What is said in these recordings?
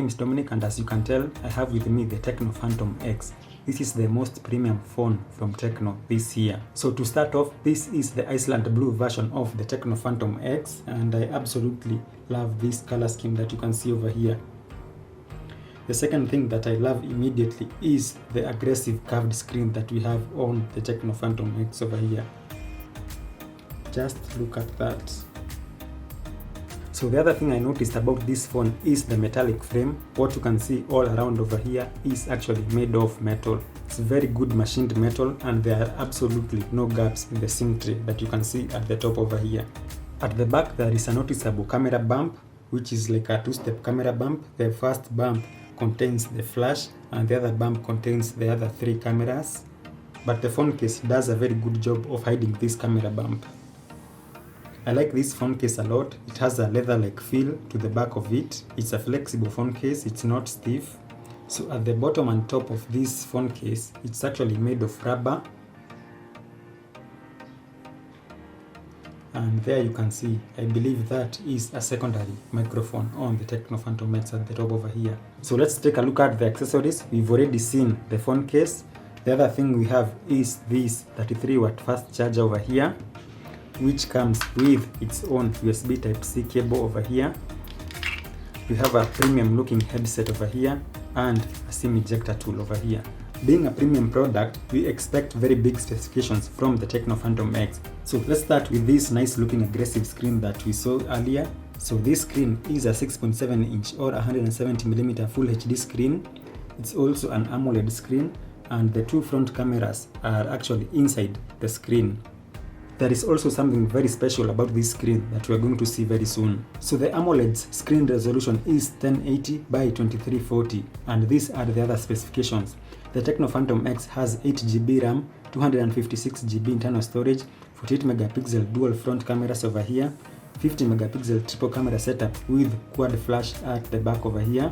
name is Dominic, and as you can tell, I have with me the Tecno Phantom X. This is the most premium phone from Tecno this year. So to start off, this is the Iceland blue version of the Tecno Phantom X, and I absolutely love this color scheme that you can see over here. The second thing that I love immediately is the aggressive curved screen that we have on the Tecno Phantom X over here. Just look at that. So the other thing I noticed about this phone is the metallic frame. What you can see all around over here is actually made of metal. It's very good machined metal, and there are absolutely no gaps in the symmetry that you can see at the top over here. At the back there is a noticeable camera bump, which is like a two-step camera bump. The first bump contains the flash and the other bump contains the other three cameras. But the phone case does a very good job of hiding this camera bump. I like this phone case a lot. It has a leather-like feel to the back of it. It's a flexible phone case, it's not stiff. So at the bottom and top of this phone case, it's actually made of rubber. And there you can see, I believe that is a secondary microphone on the Tecno Phantom X at the top over here. So let's take a look at the accessories. We've already seen the phone case. The other thing we have is this 33-watt fast charger over here, which comes with its own USB Type-C cable over here. We have a premium looking headset over here and a SIM ejector tool over here. Being a premium product, we expect very big specifications from the Tecno Phantom X. So let's start with this nice looking aggressive screen that we saw earlier. So this screen is a 6.7 inch or 170mm Full HD screen. It's also an AMOLED screen, and the two front cameras are actually inside the screen. There is also something very special about this screen that we are going to see very soon. So the AMOLED's screen resolution is 1080 by 2340, and these are the other specifications. The Tecno Phantom X has 8GB RAM, 256GB internal storage, 48MP dual front cameras over here, 50MP triple camera setup with quad flash at the back over here.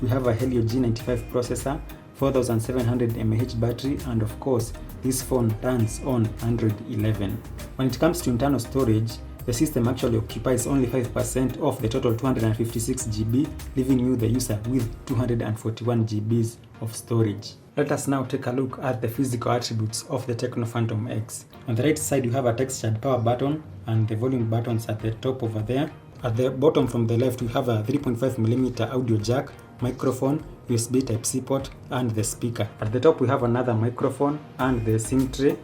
We have a Helio G95 processor, 4700 mAh battery, and of course this phone runs on Android 11. When it comes to internal storage, the system actually occupies only 5% of the total 256GB, leaving you the user with 241GB of storage. Let us now take a look at the physical attributes of the Tecno Phantom X. On the right side you have a textured power button and the volume buttons at the top over there. At the bottom from the left we have a 3.5mm audio jack, microphone, USB Type-C port, and the speaker. At the top we have another microphone and the SIM tray.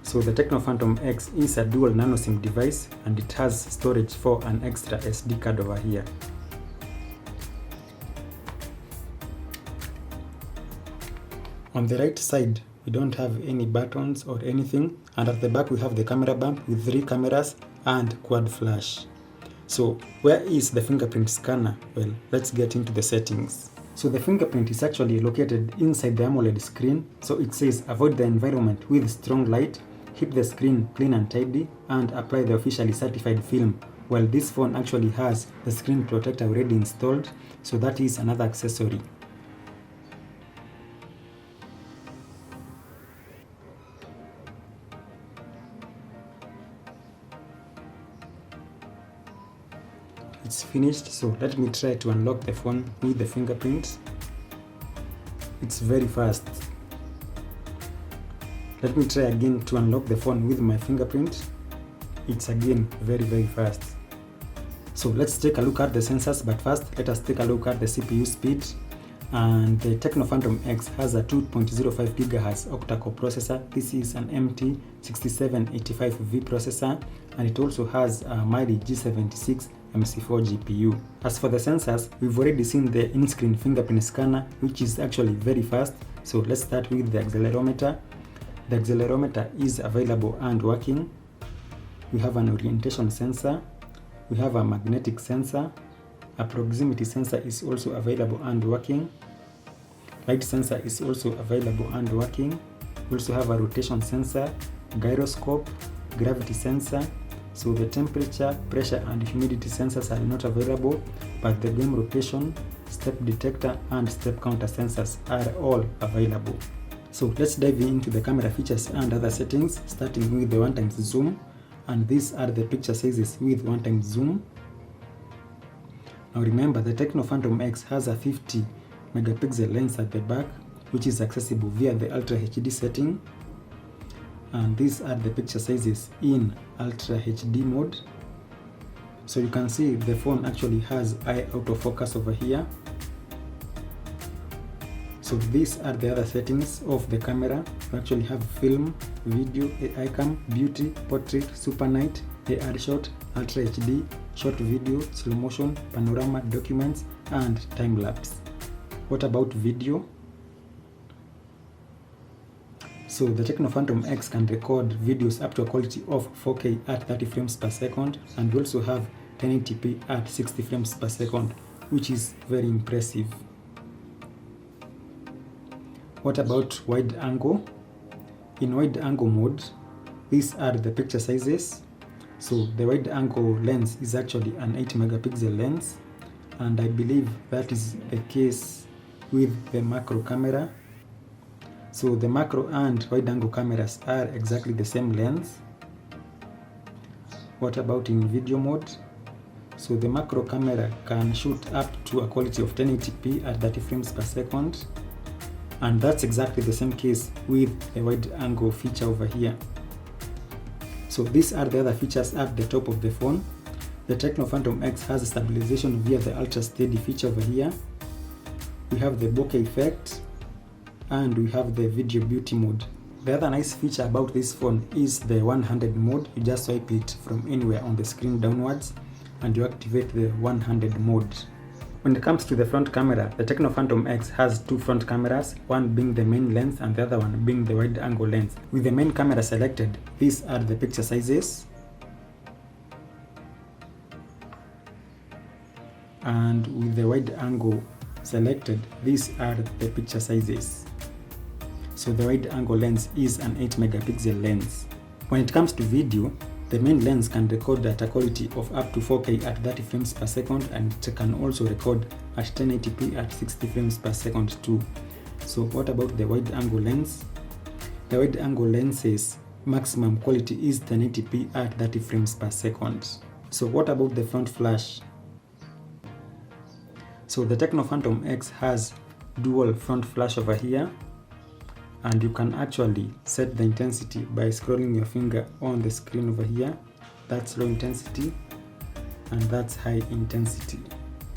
So the Tecno Phantom X is a dual nano SIM device, and it has storage for an extra SD card over here. On the right side we don't have any buttons or anything, and at the back we have the camera bump with 3 cameras and quad flash. So where is the fingerprint scanner? Well, let's get into the settings. So the fingerprint is actually located inside the AMOLED screen. So it says avoid the environment with strong light, keep the screen clean and tidy, and apply the officially certified film. Well, this phone actually has the screen protector already installed, so that is another accessory. It's finished, so let me try to unlock the phone with the fingerprint. It's very fast. Let me try again to unlock the phone with my fingerprint. It's again very fast. So let's take a look at the sensors, but first let us take a look at the CPU speed. And the Tecno Phantom X has a 2.05 GHz octa-core processor. This is an MT6785V processor, and it also has a Mali G76 MC4 GPU. As for the sensors, we've already seen the in-screen fingerprint scanner, which is actually very fast. So let's start with the accelerometer. The accelerometer is available and working. We have an orientation sensor. We have a magnetic sensor. A proximity sensor is also available and working. Light sensor is also available and working. We also have a rotation sensor, gyroscope, gravity sensor. So the temperature, pressure, and humidity sensors are not available, but the game rotation, step detector, and step counter sensors are all available. So let's dive into the camera features and other settings, starting with the 1x zoom. and these are the picture sizes with one-time zoom. Now remember, the Tecno Phantom X has a 50 megapixel lens at the back, which is accessible via the Ultra HD setting, and these are the picture sizes in Ultra HD mode. So you can see the phone actually has eye autofocus over here. So these are the other settings of the camera. You actually have film, video, AI cam, beauty, portrait, super night, AR shot, Ultra HD, short video, slow motion, panorama, documents, and time lapse. What about video? So the Tecno Phantom X can record videos up to a quality of 4K at 30 frames per second, and we also have 1080p at 60 frames per second, which is very impressive. What about wide angle? In wide angle mode, these are the picture sizes. So the wide angle lens is actually an 8 megapixel lens, and I believe that is the case with the macro camera. So the macro and wide angle cameras are exactly the same lens. What about in video mode? So the macro camera can shoot up to a quality of 1080p at 30 frames per second, and that's exactly the same case with the wide angle feature over here. So these are the other features at the top of the phone. The Tecno Phantom X has stabilization via the ultra steady feature over here. We have the bokeh effect, and we have the video beauty mode. The other nice feature about this phone is the 100 mode. You just swipe it from anywhere on the screen downwards and you activate the 100 mode. When it comes to the front camera, the Tecno Phantom X has two front cameras, one being the main lens and the other one being the wide angle lens. With the main camera selected, these are the picture sizes. And with the wide angle selected, these are the picture sizes. So the wide angle lens is an 8 megapixel lens. When it comes to video, the main lens can record at a quality of up to 4K at 30 frames per second, and it can also record at 1080p at 60 frames per second too. So what about the wide angle lens? The wide angle lens's maximum quality is 1080p at 30 frames per second. So what about the front flash? So the Tecno Phantom X has dual front flash over here, and you can actually set the intensity by scrolling your finger on the screen over here. That's low intensity and that's high intensity.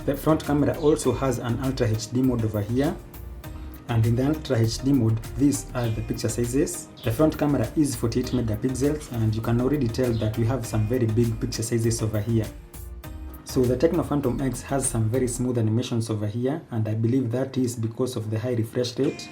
The front camera also has an Ultra HD mode over here, and in the Ultra HD mode, these are the picture sizes. The front camera is 48 megapixels, and you can already tell that we have some very big picture sizes over here. So the Tecno Phantom X has some very smooth animations over here, and I believe that is because of the high refresh rate.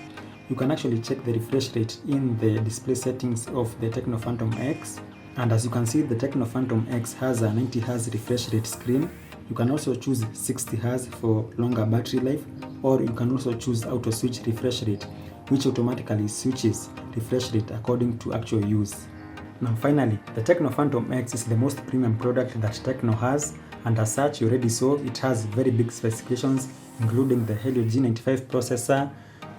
You can actually check the refresh rate in the display settings of the Tecno Phantom X, and as you can see, the Tecno Phantom X has a 90 Hz refresh rate screen. You can also choose 60 Hz for longer battery life, or you can also choose auto switch refresh rate, which automatically switches refresh rate according to actual use. Now finally, the Tecno Phantom X is the most premium product that Tecno has, and as such, you already saw it has very big specifications, including the Helio G95 processor,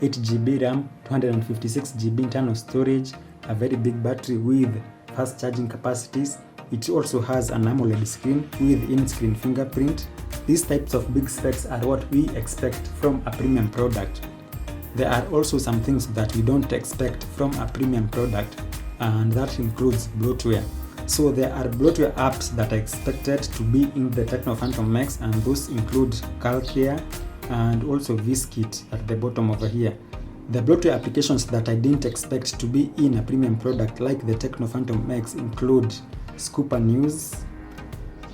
8GB RAM, 256GB internal storage, a very big battery with fast charging capacities. It also has an AMOLED screen with in-screen fingerprint. These types of big specs are what we expect from a premium product. There are also some things that we don't expect from a premium product, and that includes bloatware. So there are bloatware apps that are expected to be in the Tecno Phantom X, and those include Calcare and also Viskit at the bottom over here. The bloatware applications that I didn't expect to be in a premium product like the Tecno Phantom X include Scooper News,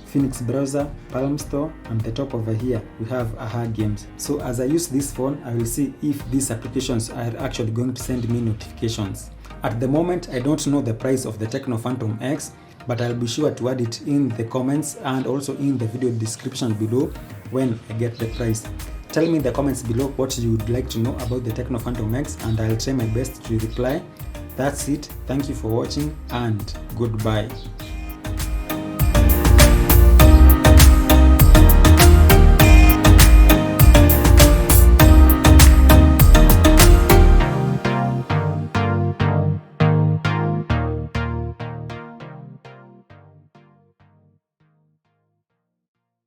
Phoenix Browser, Palm Store, and the top over here we have AHA Games. So as I use this phone, I will see if these applications are actually going to send me notifications. At the moment, I don't know the price of the Tecno Phantom X, but I'll be sure to add it in the comments and also in the video description below when I get the price. Tell me in the comments below what you would like to know about the Tecno Phantom X, and I'll try my best to reply. That's it. Thank you for watching and goodbye.